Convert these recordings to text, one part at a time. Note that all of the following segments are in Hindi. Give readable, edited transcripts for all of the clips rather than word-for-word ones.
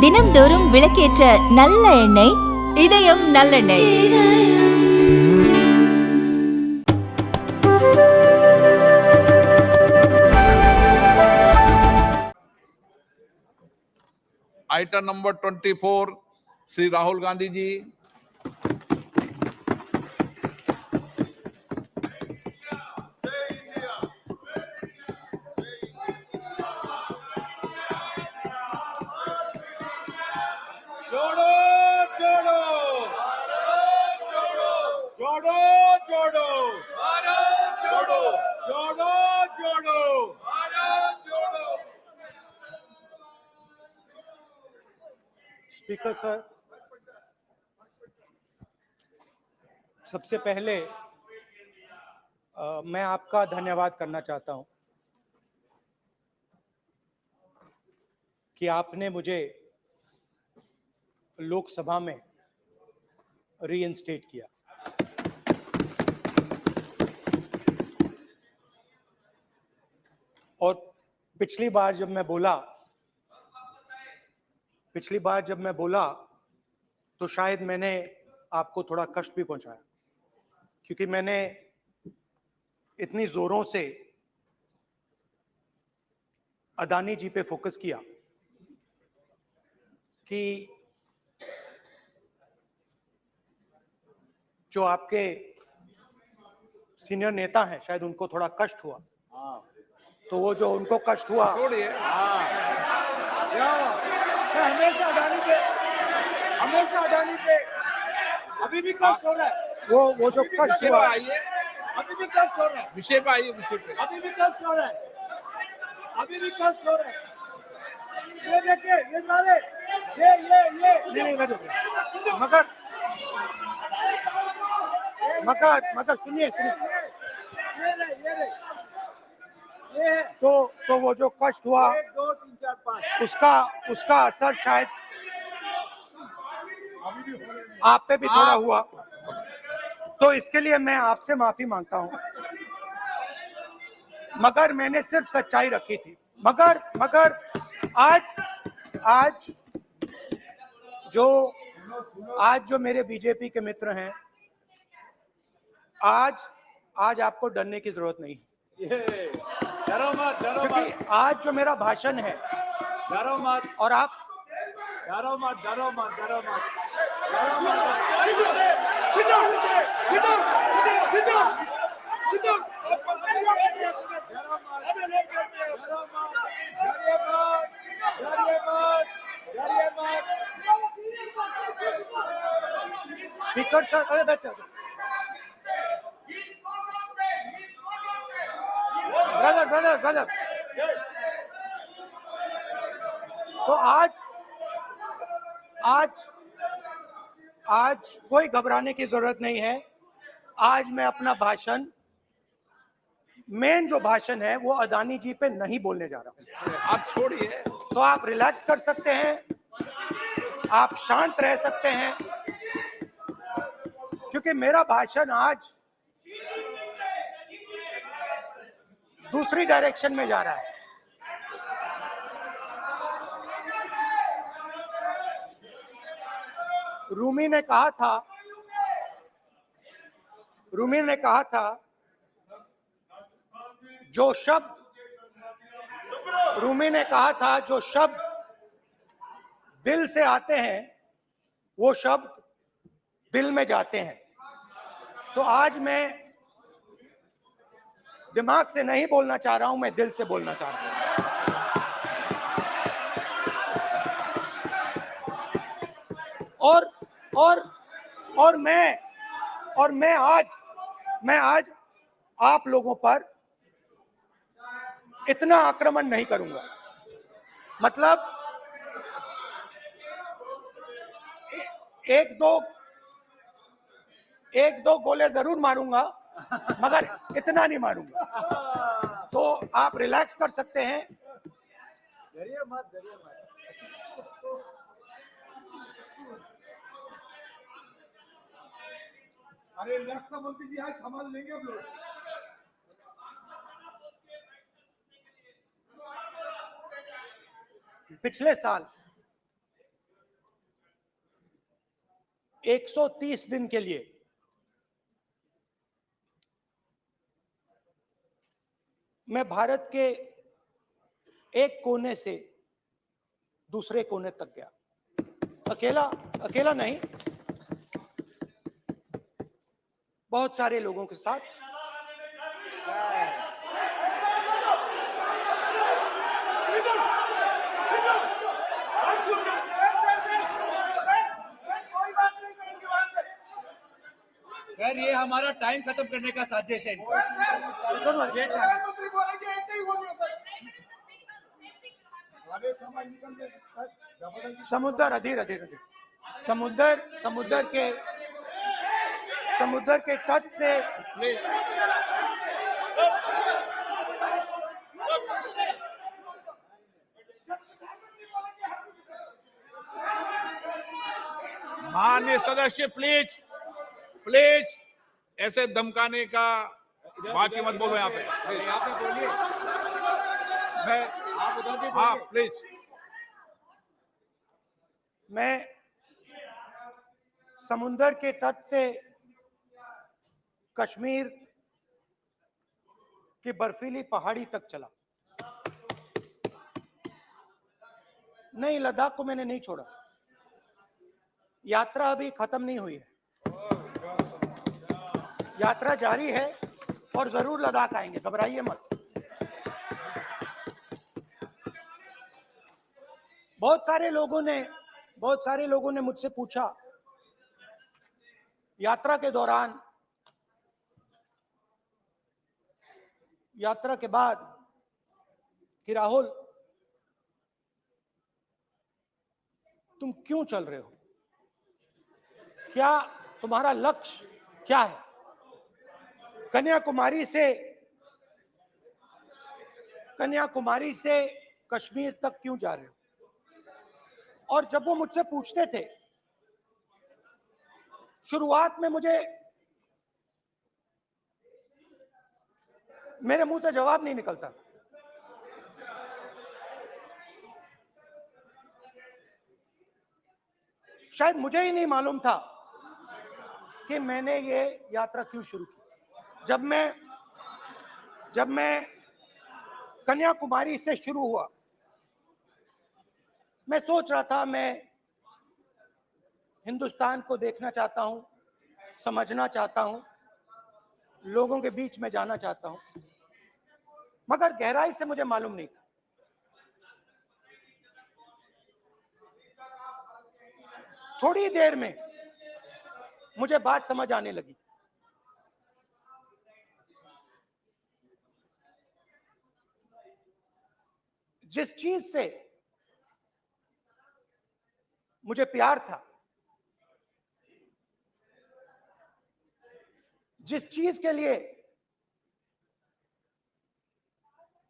தினம்தோறும் விளக்கேற்ற நல்ல எண்ணெய் இதயம் நல்லெண்ணெய். Item number 24 Shri Rahul Gandhi ji. जोड़ो जोड़ो जोड़ो जोड़ो भारत जोड़ो जोड़ो जोड़ो भारत जोड़ो। स्पीकर सर, सबसे पहले मैं आपका धन्यवाद करना चाहता हूं कि आपने मुझे लोकसभा में रीइंस्टेट किया। और पिछली बार जब मैं बोला तो शायद मैंने आपको थोड़ा कष्ट भी पहुंचाया, क्योंकि मैंने इतनी जोरों से अदानी जी पे फोकस किया कि जो आपके सीनियर नेता हैं शायद उनको थोड़ा कष्ट हुआ। तो वो जो उनको कष्ट हुआ, हमेशा अडानी पे अभी भी कष्ट हो रहा है। वो जो कष्ट हुआ, अभी भी कष्ट हो रहा है। विषय पे आइए, विषय पे। अभी भी कष्ट हो रहा है। ये देखिए, ये सारे नहीं मगर सुनिए तो वो जो कष्ट हुआ 1 2 3 4 5 उसका असर शायद आप पे भी थोड़ा हुआ। तो इसके लिए मैं आपसे माफी मांगता हूं, मगर मैंने सिर्फ सच्चाई रखी थी। मगर आज जो मेरे बीजेपी के मित्र हैं, आज आपको डरने की जरूरत नहीं, डरो मत क्योंकि आज जो मेरा भाषण है, डरो मत और आप डरो मत स्पीकर सर, अरे बैठो ब्रदर। तो आज कोई घबराने की जरूरत नहीं है। आज मैं अपना भाषण, मेन जो भाषण है वो अदानी जी पे नहीं बोलने जा रहा हूं। आप छोड़िए, तो आप रिलैक्स कर सकते हैं, आप शांत रह सकते हैं, क्योंकि मेरा भाषण आज दूसरी डायरेक्शन में जा रहा है। रूमी ने कहा था जो शब्द दिल से आते हैं वो शब्द दिल में जाते हैं। तो आज मैं दिमाग से नहीं बोलना चाह रहा हूं, मैं दिल से बोलना चाह रहा हूं। और मैं आज आप लोगों पर इतना आक्रमण नहीं करूंगा। मतलब एक दो गोले जरूर मारूंगा, मगर इतना नहीं मारूंगा। तो आप रिलैक्स कर सकते हैं। डरिए मत अरे रक्षा मंत्री जी आज संभाल लेंगे हम लोग। पिछले साल 130 दिन के लिए मैं भारत के एक कोने से दूसरे कोने तक गया, अकेला नहीं, बहुत सारे लोगों के साथ। सर ये हमारा टाइम खत्म करने का साजिश है। प्रधानमंत्री बोलेंगे ऐसे ही होंगे सर। सारे समय निकल गए। जबरदस्ती समुद्र अधीर समुद्र के तट से माननीय सदस्य प्लीज प्लीज ऐसे धमकाने का बाकी मत बोलो यहाँ पे। यहाँ पे बोलिए, आप उधर भी हाँ बोलिए। प्लीज। मैं समुद्र के तट से कश्मीर की बर्फीली पहाड़ी तक चला। नहीं, लद्दाख को मैंने नहीं छोड़ा। यात्रा अभी खत्म नहीं हुई है, यात्रा जारी है और जरूर लद्दाख आएंगे, घबराइए मत। बहुत सारे लोगों ने मुझसे पूछा यात्रा के दौरान, यात्रा के बाद कि राहुल तुम क्यों चल रहे हो, क्या तुम्हारा लक्ष्य क्या है, कन्याकुमारी से कश्मीर तक क्यों जा रहे हो। और जब वो मुझसे पूछते थे, शुरुआत में मेरे मुंह से जवाब नहीं निकलता। शायद मुझे ही नहीं मालूम था कि मैंने ये यात्रा क्यों शुरू की। जब मैं कन्याकुमारी से शुरू हुआ, मैं सोच रहा था मैं हिंदुस्तान को देखना चाहता हूं, समझना चाहता हूं, लोगों के बीच में जाना चाहता हूं, मगर गहराई से मुझे मालूम नहीं था। थोड़ी देर में मुझे बात समझ आने लगी। जिस चीज से मुझे प्यार था, जिस चीज के लिए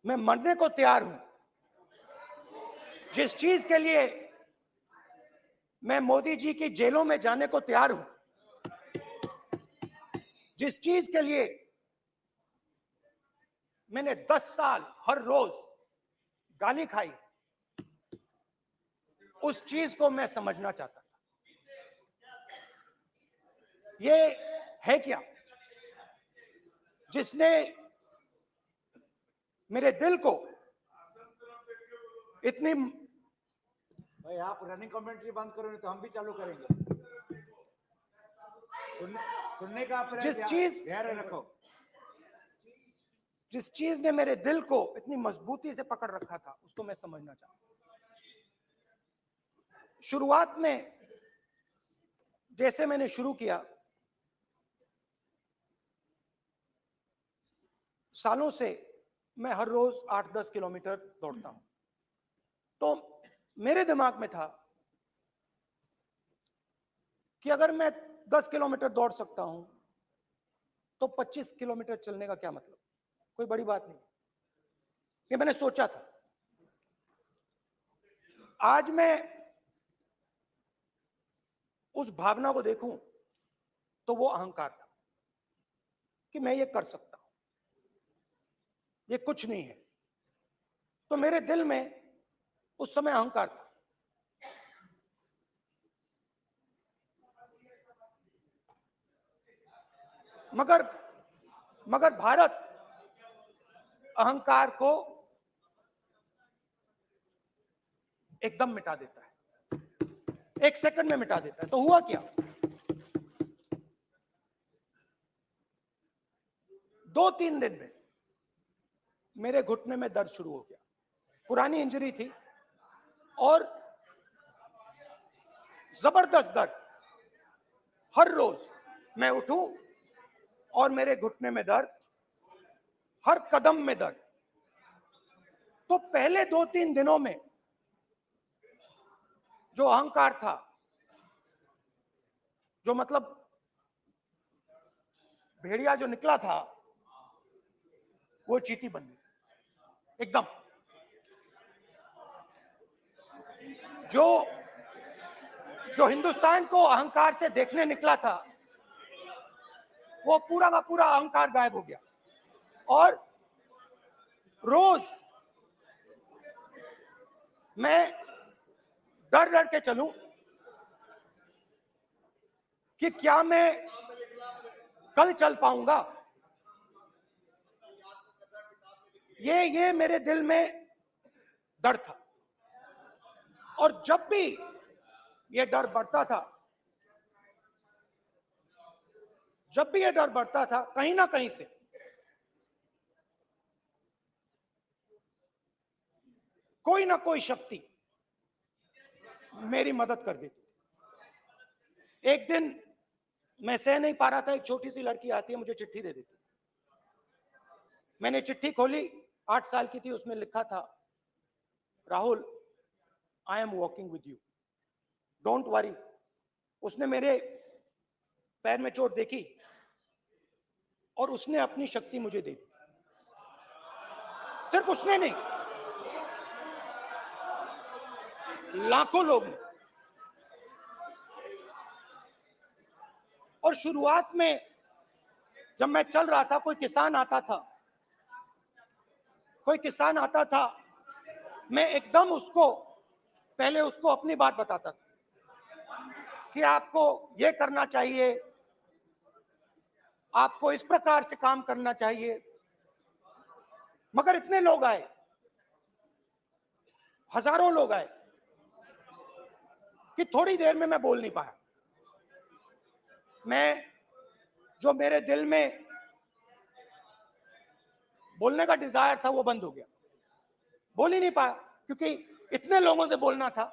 मैं मरने को तैयार हूं, जिस चीज के लिए मैं मोदी जी की जेलों में जाने को तैयार हूं, जिस चीज के लिए मैंने 10 साल हर रोज गाली खाई, उस चीज को मैं समझना चाहता था। ये है क्या जिसने मेरे दिल को इतनी, भाई आप रनिंग कमेंट्री बंद करो नहीं तो हम भी चालू करेंगे। सुनने का आप धैर्य रखो। जिस चीज ने मेरे दिल को इतनी मजबूती से पकड़ रखा था, उसको मैं समझना चाहता। शुरुआत में जैसे मैंने शुरू किया, सालों से मैं हर रोज 8-10 किलोमीटर दौड़ता हूं, तो मेरे दिमाग में था कि अगर मैं 10 किलोमीटर दौड़ सकता हूं तो 25 किलोमीटर चलने का क्या मतलब, कोई बड़ी बात नहीं। ये मैंने सोचा था। आज मैं उस भावना को देखूं तो वो अहंकार था कि मैं ये कर सकता हूं, ये कुछ नहीं है। तो मेरे दिल में उस समय अहंकार था। मगर भारत अहंकार को एकदम मिटा देता है, 1 सेकंड में मिटा देता है। तो हुआ क्या, 2-3 दिन में मेरे घुटने में दर्द शुरू हो गया। पुरानी इंजरी थी और जबरदस्त दर्द। हर रोज मैं उठूं और मेरे घुटने में दर्द, हर कदम में दर्द। तो पहले 2-3 दिनों में जो अहंकार था, जो मतलब भेड़िया जो निकला था, वो चींटी बन गई एकदम। जो हिंदुस्तान को अहंकार से देखने निकला था, वो पूरा का पूरा अहंकार गायब हो गया। और रोज मैं डर डर के चलूं कि क्या मैं कल चल पाऊंगा। ये मेरे दिल में डर था। और जब भी ये डर बढ़ता था, कहीं ना कहीं से कोई ना कोई शक्ति मेरी मदद कर देती। एक दिन मैं सह नहीं पा रहा था, एक छोटी सी लड़की आती है, मुझे चिट्ठी दे देती। मैंने चिट्ठी खोली, 8 साल की थी, उसमें लिखा था, Rahul, I am walking with you, don't worry. उसने मेरे पैर में चोट देखी और उसने अपनी शक्ति मुझे दे दी। सिर्फ उसने नहीं, लाखों लोग ने। और शुरुआत में जब मैं चल रहा था, कोई किसान आता था, मैं एकदम पहले उसको अपनी बात बताता था कि आपको ये करना चाहिए, आपको इस प्रकार से काम करना चाहिए। मगर इतने लोग आए, हजारों लोग आए, कि थोड़ी देर में मैं बोल नहीं पाया। जो मेरे दिल में बोलने का डिजायर था, वो बंद हो गया। बोल ही नहीं पाया, क्योंकि इतने लोगों से बोलना था।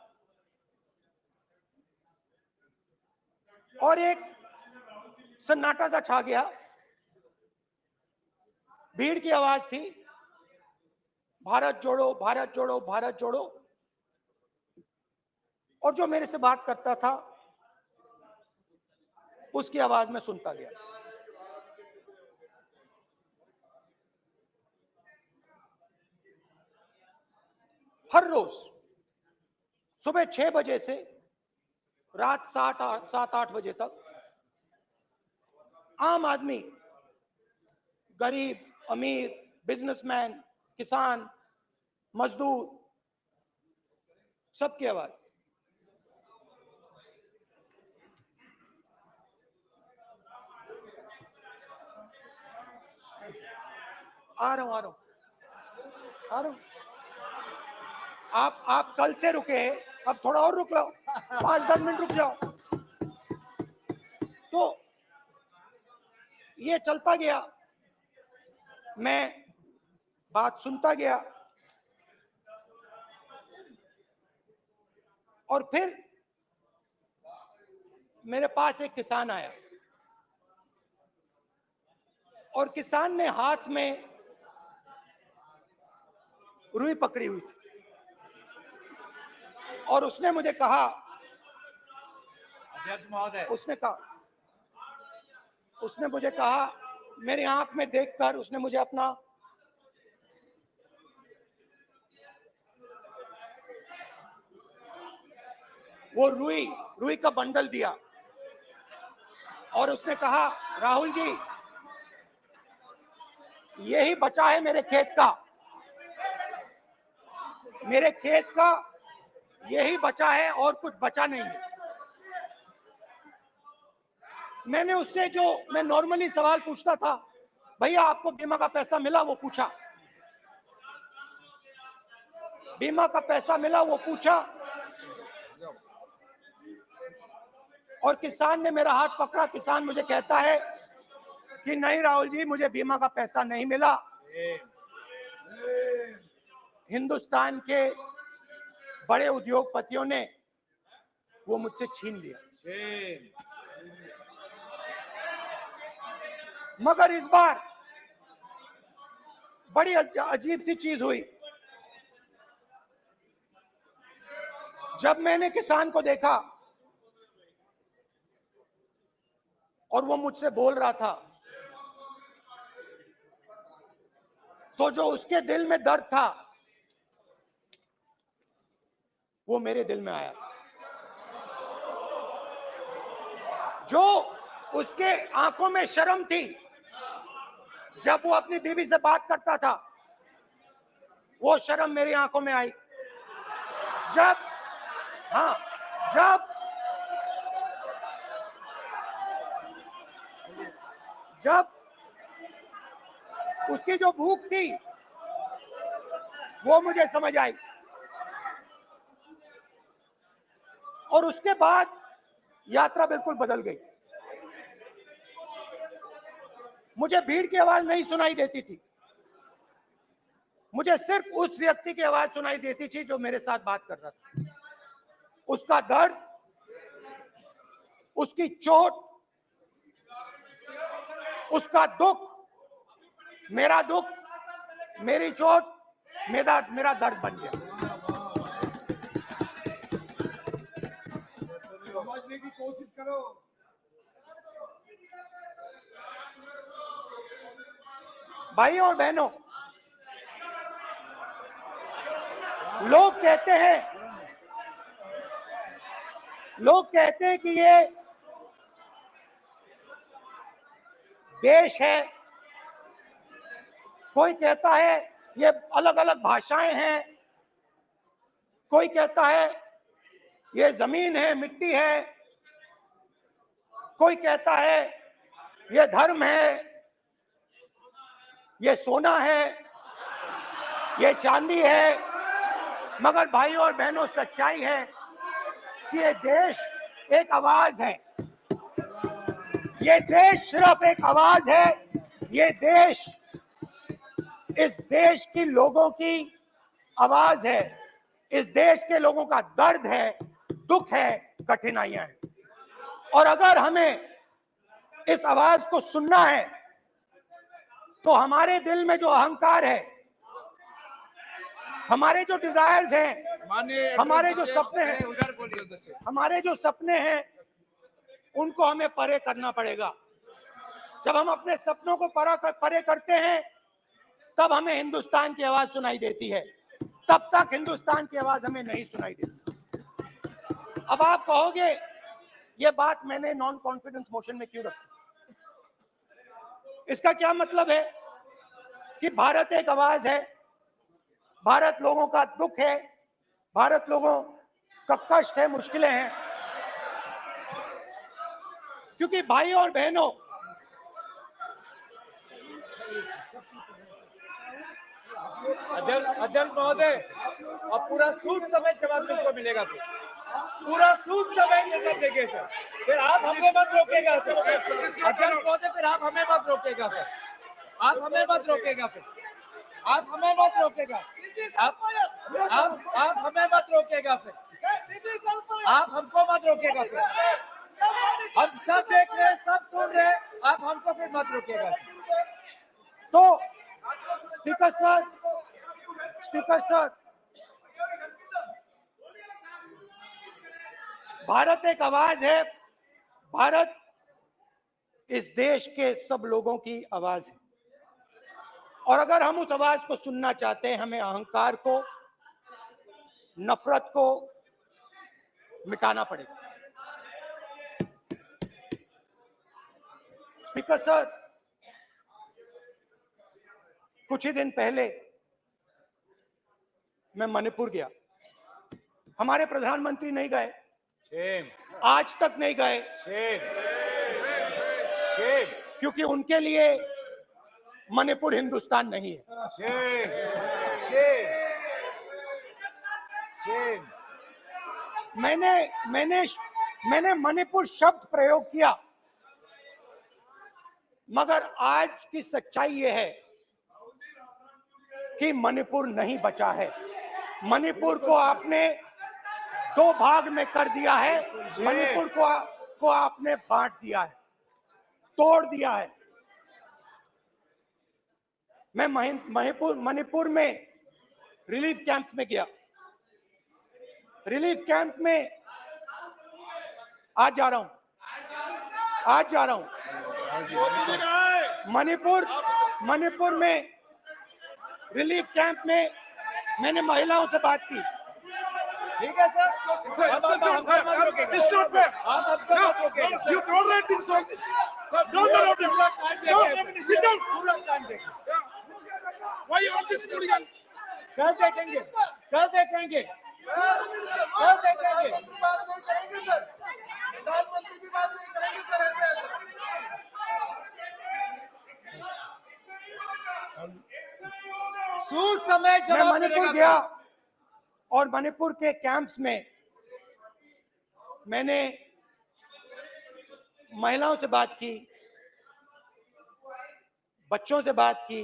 और एक सन्नाटा सा छा गया। भीड़ की आवाज थी, भारत जोड़ो, भारत जोड़ो, भारत जोड़ो। और जो मेरे से बात करता था, उसकी आवाज में सुनता गया। हर रोज सुबह 6 बजे से रात 7-8 बजे तक आम आदमी, गरीब, अमीर, बिजनेसमैन, किसान, मजदूर, सबकी आवाज। आ रहा हूं। आप कल से रुके, अब थोड़ा और रुक लो, 5-10 मिनट रुक जाओ। तो ये चलता गया, मैं बात सुनता गया। और फिर मेरे पास एक किसान आया, और किसान ने हाथ में रुई पकड़ी हुई थी, और उसने मुझे कहा, अध्यक्ष महोदय, उसने मुझे कहा, मेरी आंख में देखकर उसने मुझे अपना वो रुई का बंडल दिया, और उसने कहा, राहुल जी, यही बचा है मेरे खेत का यही बचा है और कुछ बचा नहीं है। मैंने उससे जो मैं नॉर्मली सवाल पूछता था, भैया आपको बीमा का पैसा मिला, वो पूछा, बीमा का पैसा मिला, वो पूछा, और किसान ने मेरा हाथ पकड़ा। किसान मुझे कहता है कि नहीं राहुल जी, मुझे बीमा का पैसा नहीं मिला, हिंदुस्तान के बड़े उद्योगपतियों ने वो मुझसे छीन लिया। मगर इस बार बड़ी अजीब सी चीज हुई। जब मैंने किसान को देखा और वो मुझसे बोल रहा था, तो जो उसके दिल में दर्द था वो मेरे दिल में आया। जो उसके आंखों में शर्म थी जब वो अपनी बीवी से बात करता था, वो शर्म मेरी आंखों में आई। जब उसकी जो भूख थी वो मुझे समझ आई। और उसके बाद यात्रा बिल्कुल बदल गई। मुझे भीड़ की आवाज नहीं सुनाई देती थी, मुझे सिर्फ उस व्यक्ति की आवाज सुनाई देती थी जो मेरे साथ बात कर रहा था। उसका दर्द, उसकी चोट, उसका दुख, मेरा दुख, मेरी चोट, मेरा दर्द बन गया। समझने की कोशिश करो। भाइयों और बहनों, लोग कहते हैं कि ये देश है, कोई कहता है ये अलग अलग भाषाएं हैं, कोई कहता है ये जमीन है, मिट्टी है, कोई कहता है ये धर्म है, ये सोना है, ये चांदी है। मगर भाइयों और बहनों, सच्चाई है कि ये देश एक आवाज है। ये देश सिर्फ एक आवाज है। ये देश इस देश के लोगों की आवाज है। इस देश के लोगों का दर्द है, दुख है, कठिनाइयां हैं। और अगर हमें इस आवाज को सुनना है तो हमारे दिल में जो अहंकार है, हमारे जो डिजायर्स हैं, हमारे जो सपने हैं, उनको हमें परे करना पड़ेगा। जब हम अपने सपनों को परे करते हैं तब हमें हिंदुस्तान की आवाज सुनाई देती है, तब तक हिंदुस्तान की आवाज हमें नहीं सुनाई देती। अब आप कहोगे ये बात मैंने नॉन कॉन्फिडेंस मोशन में क्यों रखी? इसका क्या मतलब है कि भारत एक आवाज है, भारत लोगों का दुख है, भारत लोगों का कष्ट है, मुश्किलें हैं। क्योंकि भाइयों और बहनों, अध्यक्ष महोदय, अब पूरा सूद समेत जवाब तुमको मिलेगा, पूरा सूद समेत जवाब देंगे सर। फिर आप हमें मत रोकेगा सर। अध्यक्ष महोदय, फिर आप हमें मत रोकेगा सर। आप हमें मत रोकेगा, फिर आप हमें मत रोकेगा, आप हमें मत रोकेगा, फिर आप हमको मत रोकेगा सर। हम सब देख रहे हैं, सब सुन रहे हैं, आप हमको फिर मत रोकेगा। तो स्पीकर सर, भारत एक आवाज है। भारत इस देश के सब लोगों की आवाज है। और अगर हम उस आवाज को सुनना चाहते हैं, हमें अहंकार को, नफरत को मिटाना पड़ेगा। स्पीकर सर, कुछ ही दिन पहले मैं मणिपुर गया। हमारे प्रधानमंत्री नहीं गए, शेम, आज तक नहीं गए, शेम, शेम, क्योंकि उनके लिए मणिपुर हिंदुस्तान नहीं है। Shame, shame, shame. मैंने मणिपुर शब्द प्रयोग किया, मगर आज की सच्चाई यह है कि मणिपुर नहीं बचा है। मणिपुर को आपने दो भाग में कर दिया है, मणिपुर को आपने बांट दिया है, तोड़ दिया है। मैं मणिपुर में रिलीफ कैंप्स में गया, रिलीफ कैंप में आज जा रहा हूं। मणिपुर में रिलीफ कैंप में मैंने महिलाओं से बात की। ठीक है सर, अब आप मत रोकिएगा। It's not fair. आप अब मत रोकिएगा। No, you tolerate him something. Sir, don't allow him. No, sit down. पूरा टाइम देखें। Why you want this hooligan? कल देखेंगे, कल देखेंगे, कल देखेंगे। प्रधानमंत्री की बात नहीं करेंगे सर ऐसे। सूद समय मैं जवाब मणिपुर मिलेगा। गया और मणिपुर के कैंप्स में मैंने महिलाओं से बात की, बच्चों से बात की,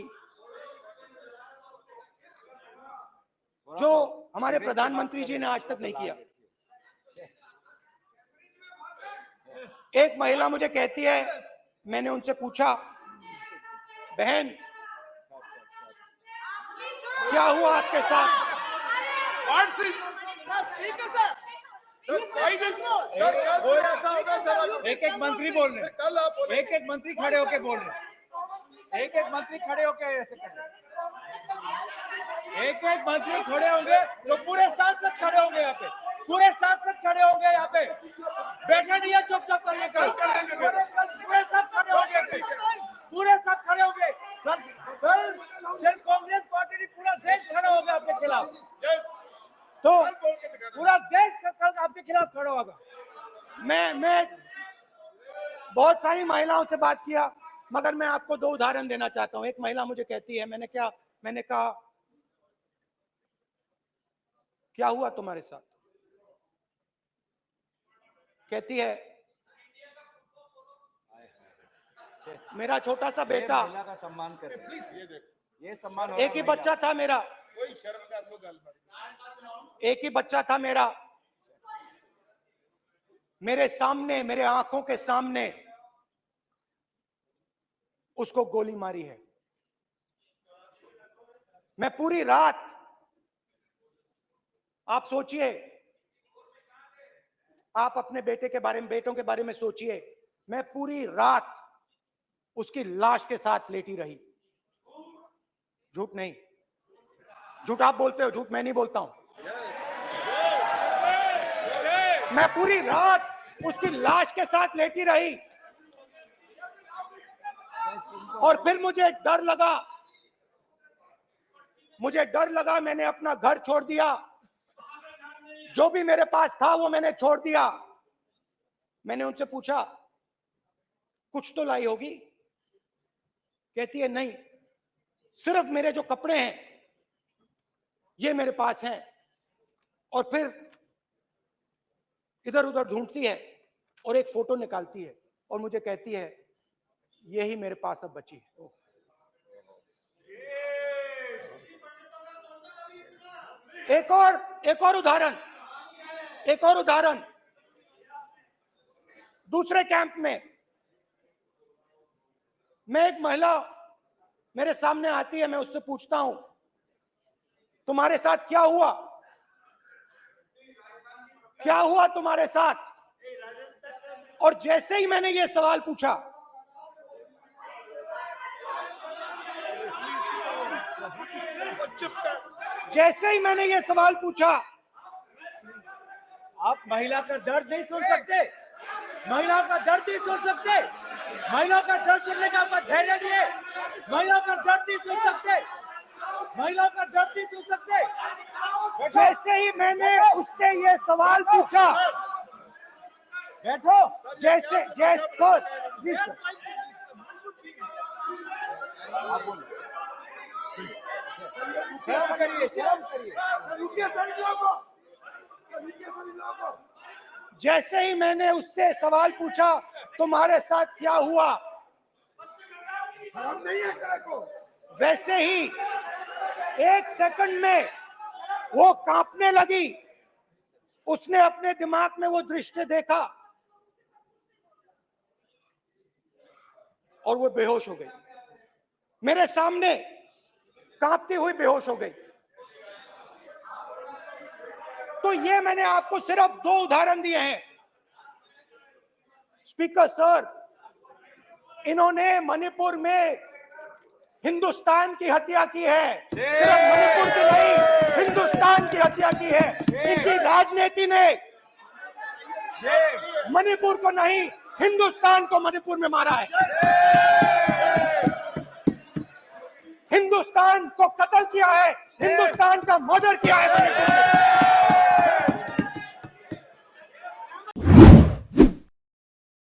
जो हमारे प्रधानमंत्री जी ने आज तक नहीं किया। एक महिला मुझे कहती है, मैंने उनसे पूछा, बहन क्या हुआ आपके साथ? What's this? एक एक मंत्री बोल रहे हैं, एक एक मंत्री खड़े होके बोल रहे हैं, एक एक मंत्री खड़े होके ऐसे कर रहे हैं, एक एक मंत्री खड़े होंगे तो पूरे सांसद खड़े होंगे यहाँ पे, पूरे सांसद खड़े होंगे यहाँ पे, बैठे नहीं है चुपचाप करने का, पूरे सब खड़े होंगे, पूरे सब खड़े होंगे। कल कांग्रेस पार्टी ने पूरा देश खड़ा होगा आपके खिलाफ, तो पूरा देश कल आपके खिलाफ खड़ा होगा। मैं बहुत सारी महिलाओं से बात किया, मगर मैं आपको दो उदाहरण देना चाहता हूं। एक महिला मुझे कहती है, मैंने कहा क्या हुआ तुम्हारे साथ? कहती है मेरा छोटा सा बेटा, महिला का सम्मान करें, ये सम्मान एक ही बच्चा था मेरा, कोई शर्म का तो गल एक ही बच्चा था मेरा, मेरे सामने, मेरे आंखों के सामने उसको गोली मारी है। मैं पूरी रात, आप सोचिए, आप अपने बेटे के बारे में, बेटों के बारे में सोचिए, मैं पूरी रात उसकी लाश के साथ लेटी रही। झूठ नहीं, झूठ आप बोलते हो, झूठ मैं नहीं बोलता हूं। मैं पूरी रात उसकी लाश के साथ लेटी रही और फिर मुझे डर लगा, मैंने अपना घर छोड़ दिया, जो भी मेरे पास था वो मैंने छोड़ दिया। मैंने उनसे पूछा कुछ तो लाई होगी? कहती है नहीं, सिर्फ मेरे जो कपड़े हैं ये मेरे पास हैं। और फिर इधर उधर ढूंढती है और एक फोटो निकालती है और मुझे कहती है यही मेरे पास अब बची है। एक और उदाहरण, दूसरे कैंप में मैं, एक महिला मेरे सामने आती है, मैं उससे पूछता हूं तुम्हारे साथ क्या हुआ? क्या हुआ तुम्हारे साथ? और जैसे ही मैंने ये सवाल पूछा, जैसे ही मैंने ये सवाल पूछा, आप महिला का दर्द नहीं सुन सकते, महिला का दर्द नहीं सुन सकते, महिला का दर्द सुनने का आपका धैर्य नहीं है, महिला का दर्द नहीं सुन सकते। महिलाओं का दर्द नहीं सुन सकते। जैसे ही मैंने उससे ये सवाल पूछा, बैठो। जैसे सर प्लीज सर, शर्म करिए, शर्म करिए। जैसे ही मैंने उससे सवाल पूछा तुम्हारे साथ क्या हुआ, शर्म नहीं है तेरे को? वैसे ही 1 सेकंड में वो कांपने लगी। उसने अपने दिमाग में वो दृश्य देखा और वो बेहोश हो गई। मेरे सामने कांपती हुई बेहोश हो गई। तो ये मैंने आपको सिर्फ 2 उदाहरण दिए हैं। स्पीकर सर, इन्होंने मणिपुर में हिंदुस्तान की हत्या की है। सिर्फ मणिपुर की नहीं, हिंदुस्तान की हत्या की है। इनकी राजनीति ने मणिपुर को नहीं, हिंदुस्तान को मणिपुर में मारा है। हिंदुस्तान को कत्ल किया है, हिंदुस्तान का मर्डर किया है मणिपुर में।